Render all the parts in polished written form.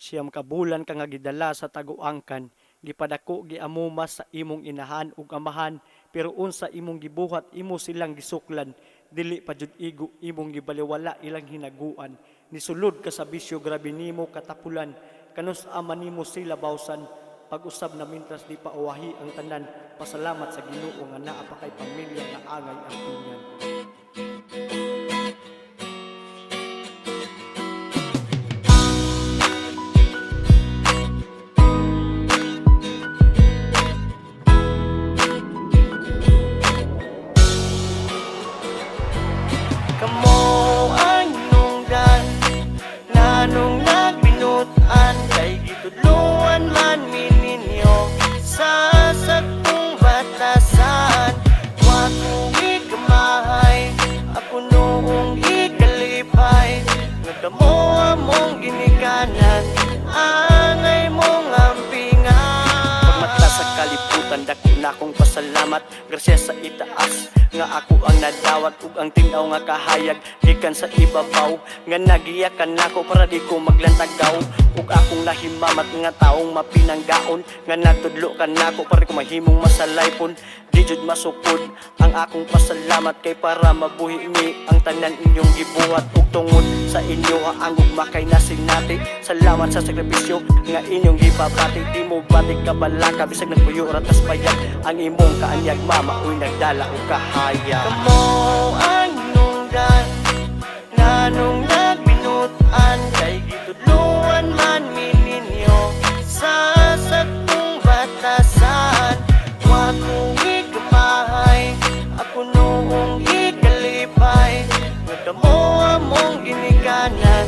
Siyam ka bulan ka nga gidala sa taguangkan, gipadako giamumas sa imong inahan ug amahan, pero unsa imong gibuhat imo silang gisuklan, dili pa jud igo imong gibaliwala ilang hinaguan. Nisulod ka sa bisyo grabe nimo katapulan, kanus ama nimo sila bawsan, pag-usab na mintras di pa uwahi ang tanan, pasalamat sa Ginoo nga naa pa kay pamilya nga angay ang pingan. Kamo ang hinungdan nanong nagbinutan kay gitudluan man mininyo sa sakong batasan. Wa kong igamahay, ako noong ikalipay, nga kamo among ginikanan, angay mong ampingan. Pagmata sa kalibutan, dako na akong pasalamat, grasya sa itaas nga ako ang nadawat ug ang tinaw nga kahayag gikan sa ibabaw, nga nagiyakan nako para di ko maglantagaw, ug akong nahimamat nga taong mapinanggaon, nga nagtudlo ka nako para ko mahimong masalaypon. Di jud masukod ang akong pasalamat kay para mabuhi mi ang tanan inyong gibuhat, ug tungod sa inyo ang ugma kay nasinati. Salamat sa sakripisyo nga inyong gipabati, di mo batik kabalaka bisag nagpuyo ratas bayag, ang imong kaanyag mama uy nagdala og kahaya. Kamo ang hinungdan nanong nagbinutan kay gitudluan man mininyo sa sakong batasan. Wa kong igamahay, ako noong ikalipay, nga kamo among ginikanan,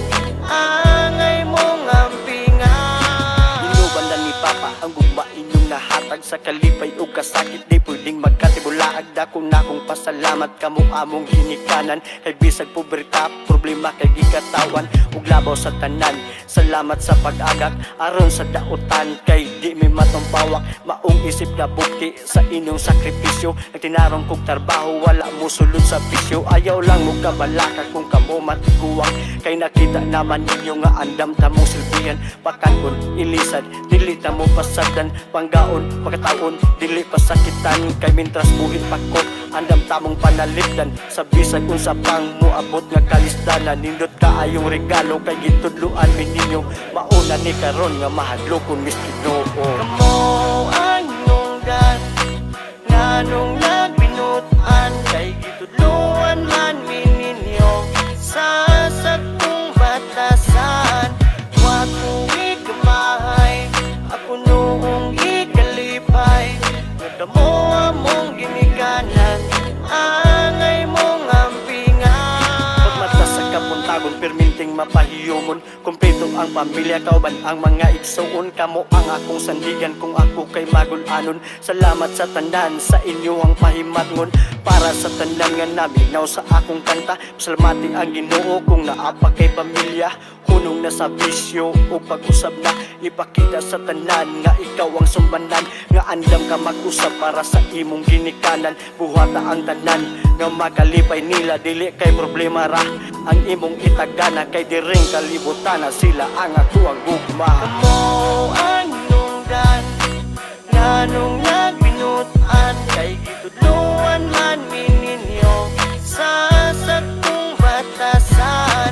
angay mong ampingan. Inuban na ni Papa ang gugma inyong nahatag sa kalipay ug kasakit, di pwedeng magkatibulaag. Dako na akong pasalamat kamo among ginikanan, kay bisag pobreta problema kay gikatawan ug labaw sa tanan. Salamat sa pag-agak aron sa dautan, kay di mi matumpawak maong isip nga bukti sa inyong sakripisyo. Nagtinarong kog trabaho wala mo sulod sa bisyo, ayaw lang mo kabalaka kung kamo matiguwang, kay nakita naman ninyo nga andam ta mo silbihan. Pakanon ilisad dili ta mo pasagdan, panggaon pagkataon dili pasakitan, kay mintras buhit pa ko andam tamong panalipdan, sa bisag unsa pang moabot nga kalisdanan. Nindot kaayong regalo kay gitudluan mi ninyo, mauna ni karon nga mahadlokon mis Ginoo. Kamo ang hinungdan nanong nagbinutan kay gitudluan man mininyo sa sakong batasan. Wa kong igamahay, ako noong ikalipay, nga kamo among ginikanan, angay mong ampingan. Pagmata sa kapuntagon perminting mapahiyomon, kumpleto ang pamilya kauban ang mga igsuon, kamo ang akong sandigan kung ako kay magulanon. Salamat sa tanan sa inyo ang pahimatngon, para sa tanan nga naminaw sa akong kanta. Salamati ang Ginoo kung naapa kay pamilya, hunong na sa bisyo o pag-usab na ipakita sa tanan nga ikaw ang sumbanan, nga andam ka mag-usab para sa imong ginikanan. Buhata ang tanan nga makalipay nila, dili kay problema ra ang imong itagana, kay diring kalibutan na sila ang ako ang gugma. Kamo ang hinungdan nanong nagbinutan kay gitudluan man mininyo sa sakong batasan.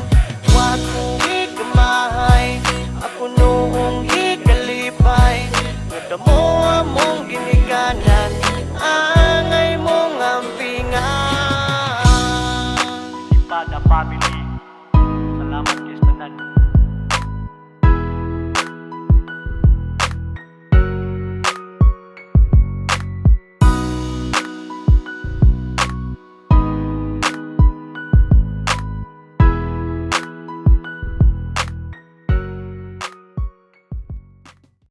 Wa kong igamahay, ako noong ikalipay, nga kamo